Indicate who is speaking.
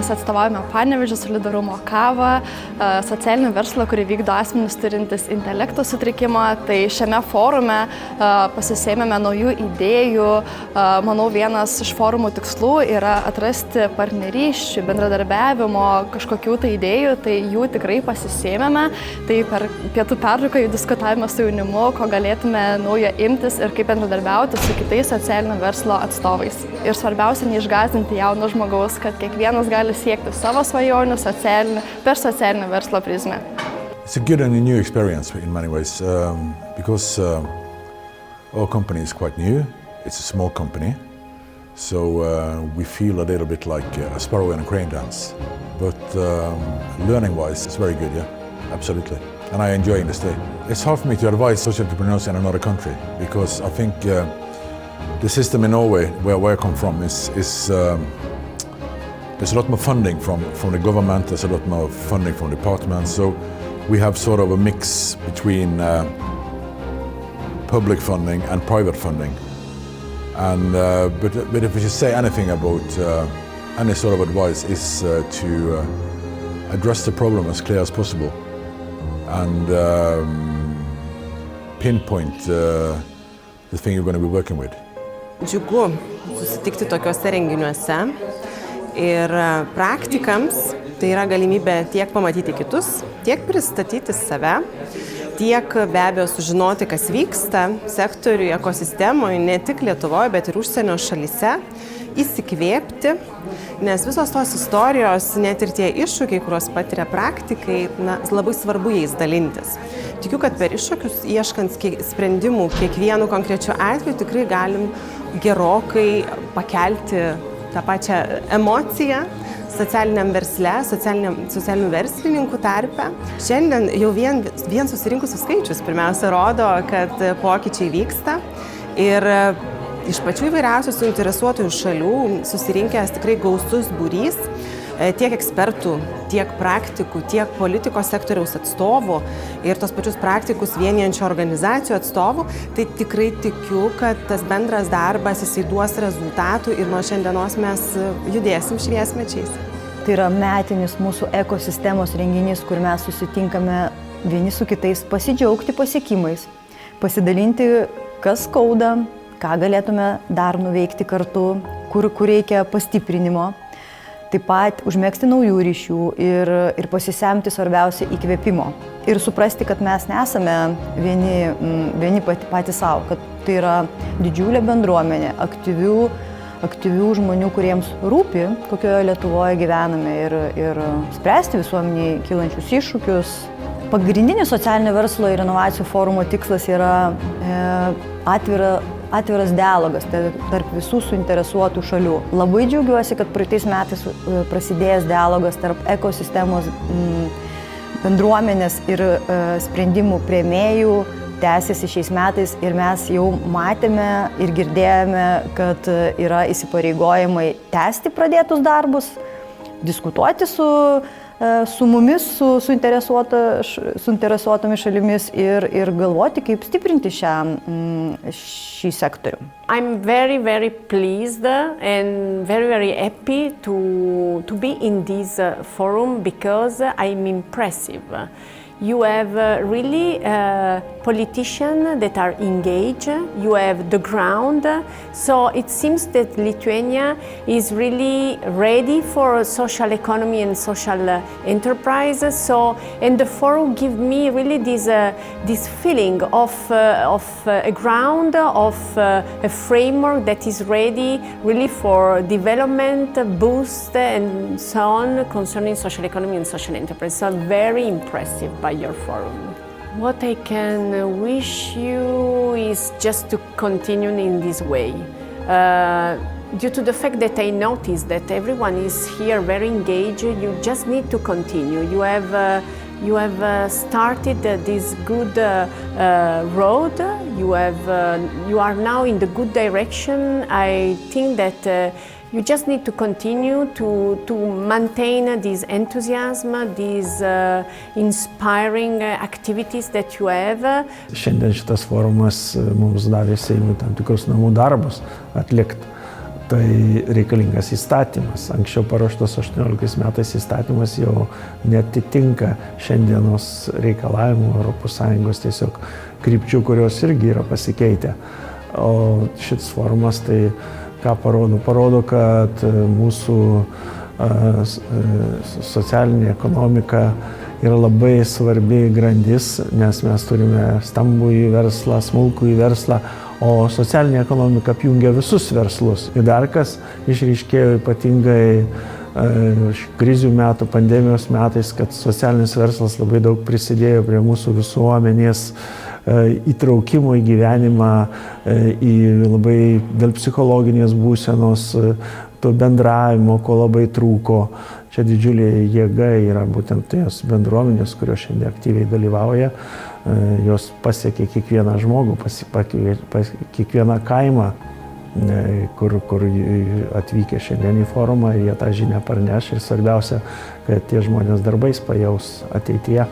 Speaker 1: mes atstovaujame Panevėžio solidarumo kavą, socialinį verslą, kurį vykdo asmenys turintis intelekto sutrikimą. Tai šiame forume pasisėmėme naujų idėjų. Manau, vienas iš forumo tikslų yra atrasti partnerysčių, bendradarbiavimo, kažkokių tai idėjų, tai jų tikrai pasisėmėme. Tai per pietų pertrauką jau diskutavome su jaunimu, ko galėtume naujo imtis ir kaip bendradarbiauti su kitais socialinio verslo atstovais. Ir svarbiausia, neišgąsdinti jauno žmogaus, kad kiekvienas gali siekti savo svajonių per socialinio verslo prizmę.
Speaker 2: It's a good and a new experience in many ways because our company is quite new. It's a small company, so we feel a little bit like a sparrow in a crane dance. But learning-wise, it's very good, yeah, absolutely. And I enjoy the stay. It's hard for me to advise social entrepreneurs in another country because I think the system in Norway, where I come from, is there's a lot more funding from the government. There's a lot more funding from departments. So we have sort of a mix between public funding and private funding. And but if we should say anything about any sort of advice, is to address the problem as clear as possible and pinpoint the thing you're going to be working with.
Speaker 3: Džiugu susitikti tokiuose renginiuose ir praktikams tai yra galimybė tiek pamatyti kitus, tiek pristatyti save, tiek be abejo sužinoti, kas vyksta sektoriuje, ekosistemoje, ne tik Lietuvoje, bet ir užsienio šalyse, įsikvėpti, nes visos tos istorijos, net ir tie iššūkiai, kuriuos patiria praktikai, labai svarbu jais dalintis. Tikiu, kad per iššūkius, ieškant sprendimų kiekvienu konkrečiu atveju, tikrai galim gerokai pakelti tą pačią emociją socialiniam versle, socialinių verslininkų tarpe. Šiandien jau vien susirinkusių skaičius pirmiausia rodo, kad pokyčiai vyksta ir iš pačių įvairiausių suinteresuotųjų šalių susirinkęs tikrai gausus būrys tiek ekspertų, tiek praktikų, tiek politikos sektoriaus atstovų ir tos pačius praktikus vienijančių organizacijų atstovų, tai tikrai tikiu, kad tas bendras darbas jisai duos rezultatų ir nuo šiandienos mes judėsim šviesmečiais.
Speaker 4: Tai yra metinis mūsų ekosistemos renginys, kur mes susitinkame vieni su kitais pasidžiaugti pasiekimais, pasidalinti, kas skauda, ką galėtume dar nuveikti kartu, kur reikia pastiprinimo. Taip pat užmegzti naujų ryšių ir pasisemti svarbiausia įkvėpimo. Ir suprasti, kad mes nesame vieni patys savo, kad tai yra didžiulė bendruomenė, aktyvių žmonių, kuriems rūpi, kokioje Lietuvoje gyvename ir spręsti visuomeniai kylančius iššūkius. Pagrindinis socialinio verslo ir inovacijų forumo tikslas yra atviras dialogas tarp visų suinteresuotų šalių. Labai džiaugiuosi, kad praeitais metais prasidėjęs dialogas tarp ekosistemos bendruomenės ir sprendimų priėmėjų tęsiasi šiais metais ir mes jau matėme ir girdėjome, kad yra įsipareigojimai tęsti pradėtus darbus, diskutuoti su mumis, su suinteresuotomis šalimis ir galvoti, kaip stiprinti šį sektorių.
Speaker 5: I'm very, very pleased and very, very happy to be in this forum because I'm impressive. You have really politicians that are engaged, you have the ground, so it seems that Lithuania is really ready for social economy and social enterprise. And the forum gives me really this feeling of a ground, of a framework that is ready really for development, boost and so on concerning social economy and social enterprise. So very impressive by your forum. What I can wish you is just to continue in this way. Due to the fact that I noticed that everyone is here very engaged, you just need to continue. You have started this good road. You are now in the good direction. I think that you just need to continue to maintain this enthusiasm, these inspiring activities that you have.
Speaker 6: Šiandien šitas forumas mums davė Seimui tam tikrus namų darbus atlikti. tai reikalingas įstatymas. Anksčiau paruoštas 18 metais įstatymas jau netitinka šiandienos reikalavimų ES tiesiog krypčių, kurios irgi yra pasikeitę. O šis forumas tai ką parodo? Parodo, kad mūsų socialinė ekonomika yra labai svarbi grandis, nes mes turime stambųjį verslą, smulkųjį verslą, o socialinė ekonomika apjungia visus verslus. Ir dar kas išryškėjo ypatingai krizių metų, pandemijos metais, kad socialinis verslas labai daug prisidėjo prie mūsų visuomenės įtraukimo į gyvenimą, į labai dėl psichologinės būsenos, to bendravimo, ko labai trūko. Čia didžiulė jėga yra būtent tos bendruomenės, kurios šiandien aktyviai dalyvauja. Jos pasiekia kiekvieną žmogų, kiekvieną kaimą, kur atvykę šiandien į forumą, jie tą žinią parneš ir svarbiausia, kad tie žmonės darbais pajaus ateityje.